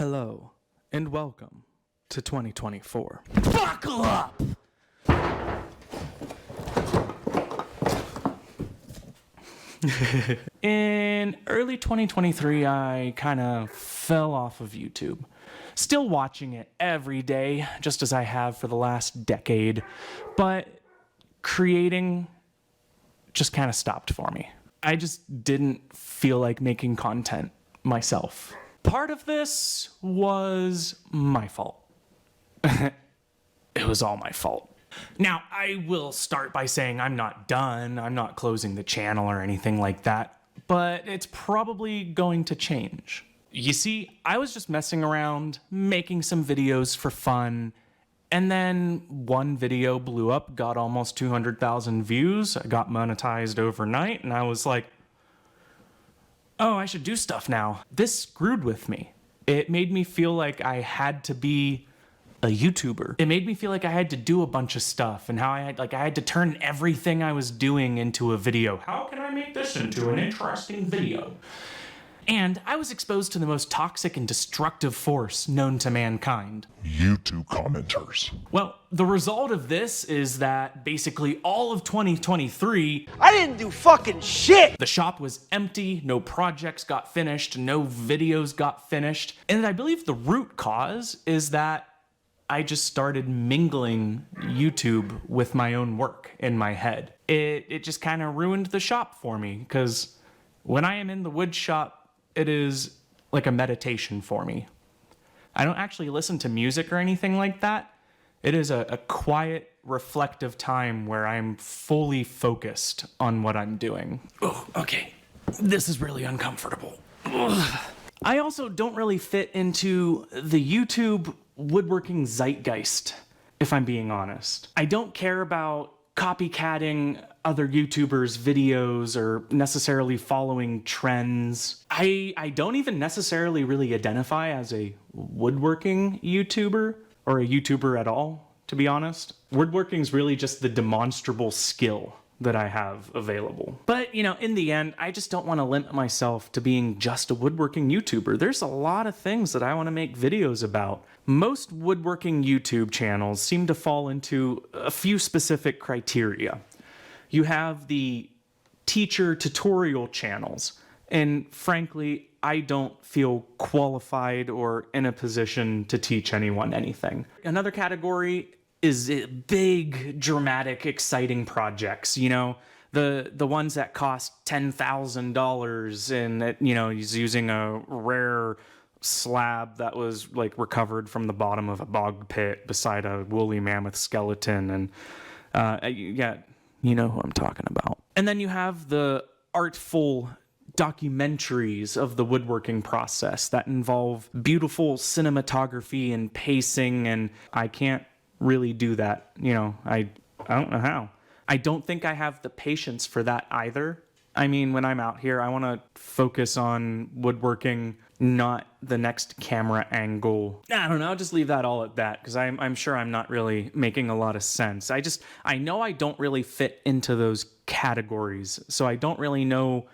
Hello, and welcome to 2024. Buckle up! In early 2023, I kind of fell off of YouTube. Still watching it every day, just as I have for the last decade, but creating just kind of stopped for me. I just didn't feel like making content myself. Part of this was my fault. It was all my fault. Now, I will start by saying I'm not done. I'm not closing the channel or anything like that, but it's probably going to change. You see, I was just messing around, making some videos for fun, and then one video blew up, got almost 200,000 views, I got monetized overnight, and I was like, oh, I should do stuff now. This screwed with me. It made me feel like I had to be a YouTuber. It made me feel like I had to do a bunch of stuff and how I had to turn everything I was doing into a video. How can I make this into an interesting video? And I was exposed to the most toxic and destructive force known to mankind. YouTube commenters. Well, the result of this is that basically all of 2023, I didn't do fucking shit! the shop was empty, no projects got finished, no videos got finished. And I believe the root cause is that I just started mingling YouTube with my own work in my head. It just kind of ruined the shop for me, because when I am in the wood shop, it is like a meditation for me. I don't actually listen to music or anything like that. It is a quiet, reflective time where I'm fully focused on what I'm doing. Oh, okay. This is really uncomfortable. Ugh. I also don't really fit into the YouTube woodworking zeitgeist, if I'm being honest. I don't care about copycatting other YouTubers' videos or necessarily following trends. I don't even necessarily really identify as a woodworking YouTuber or a YouTuber at all, to be honest. Woodworking is really just the demonstrable skill that I have available. But, you know, in the end, I just don't want to limit myself to being just a woodworking YouTuber. There's a lot of things that I want to make videos about. Most woodworking YouTube channels seem to fall into a few specific criteria. You have the teacher tutorial channels, and frankly, I don't feel qualified or in a position to teach anyone anything. Another category is big, dramatic, exciting projects, you know, the ones that cost $10,000 and, you know, he's using a rare slab that was like recovered from the bottom of a bog pit beside a woolly mammoth skeleton. And yeah, you know who I'm talking about. And then you have the artful documentaries of the woodworking process that involve beautiful cinematography and pacing, and I can't really do that. You know, I don't know how. I don't think I have the patience for that either. I mean, when I'm out here, I want to focus on woodworking, not the next camera angle. I don't know, I'll just leave that all at that, because I'm sure I'm not really making a lot of sense. I know I don't really fit into those categories, so I don't really know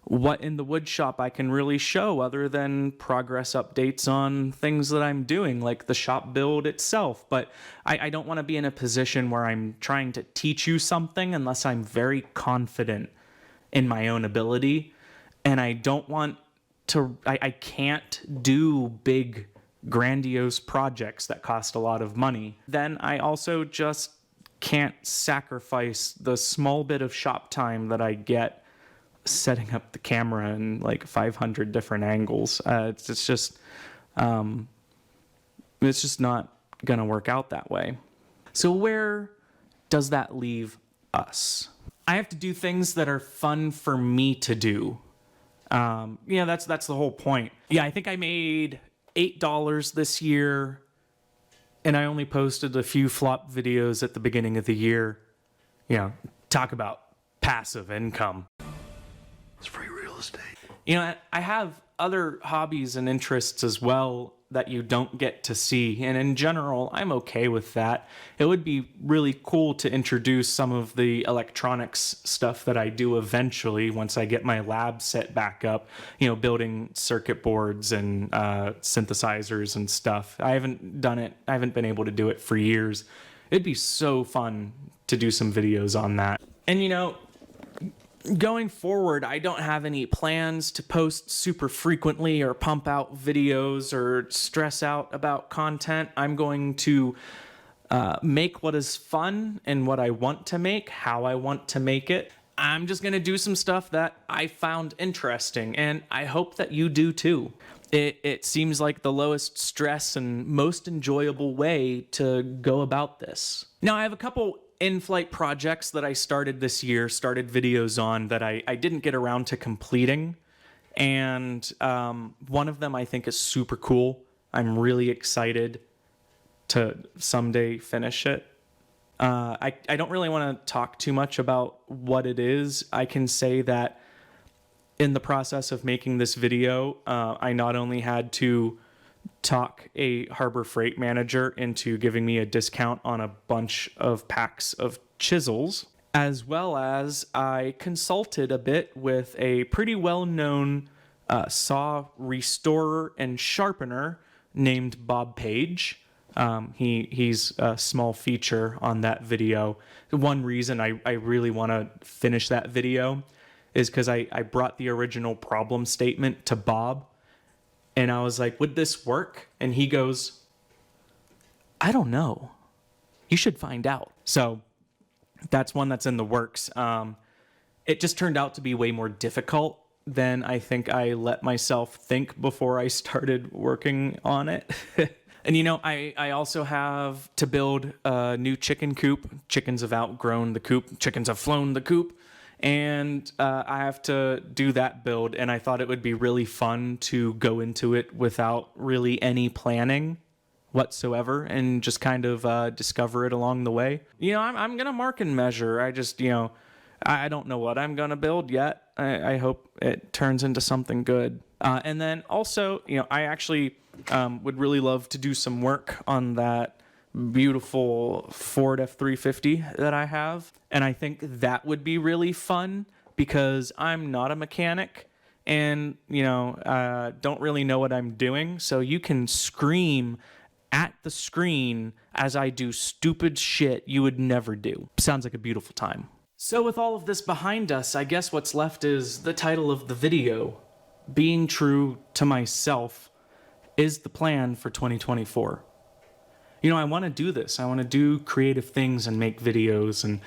what in the wood shop I can really show other than progress updates on things that I'm doing, like the shop build itself. But I don't want to be in a position where I'm trying to teach you something unless I'm very confident in my own ability. And I don't want to, I can't do big, grandiose projects that cost a lot of money. Then I also just can't sacrifice the small bit of shop time that I get setting up the camera in like 500 different angles. It's just not gonna work out that way. So where does that leave us? I have to do things that are fun for me to do. Yeah, that's the whole point. Yeah, I think I made $8 this year, and I only posted a few flop videos at the beginning of the year. You know, talk about passive income. It's free real estate. You know, I have other hobbies and interests as well that you don't get to see. And in general, I'm okay with that. It would be really cool to introduce some of the electronics stuff that I do eventually once I get my lab set back up, building circuit boards and synthesizers and stuff. I haven't done it. I haven't been able to do it for years. It'd be so fun to do some videos on that. And going forward, I don't have any plans to post super frequently or pump out videos or stress out about content. I'm going to make what is fun and what I want to make, how I want to make it. I'm just going to do some stuff that I found interesting, and I hope that you do too. It seems like the lowest stress and most enjoyable way to go about this. Now, I have a couple in-flight projects that I started this year, started videos on that I didn't get around to completing. And one of them I think is super cool. I'm really excited to someday finish it. I don't really want to talk too much about what it is. I can say that in the process of making this video, I not only had to talk a Harbor Freight manager into giving me a discount on a bunch of packs of chisels, as well as I consulted a bit with a pretty well-known saw restorer and sharpener named Bob Page. He's a small feature on that video. One reason I really want to finish that video is because I brought the original problem statement to Bob. And I was like, would this work? And he goes, I don't know. You should find out. So that's one that's in the works. It just turned out to be way more difficult than I think I let myself think before I started working on it. And I also have to build a new chicken coop. Chickens have outgrown the coop. Chickens have flown the coop. And I have to do that build, and I thought it would be really fun to go into it without really any planning whatsoever and just kind of discover it along the way. I'm going to mark and measure. I just, I don't know what I'm going to build yet. I hope it turns into something good. And then also, I actually would really love to do some work on that beautiful Ford F-350 that I have. And I think that would be really fun because I'm not a mechanic and, don't really know what I'm doing. So you can scream at the screen as I do stupid shit you would never do. Sounds like a beautiful time. So with all of this behind us, I guess what's left is the title of the video. Being true to myself is the plan for 2024. I want to do this. I want to do creative things and make videos and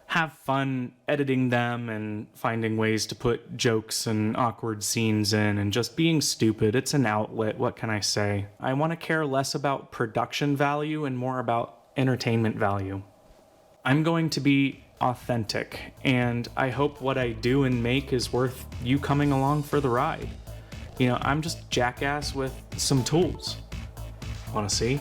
have fun editing them and finding ways to put jokes and awkward scenes in and just being stupid. It's an outlet. What can I say? I want to care less about production value and more about entertainment value. I'm going to be authentic, and I hope what I do and make is worth you coming along for the ride. I'm just jackass with some tools. Want to see?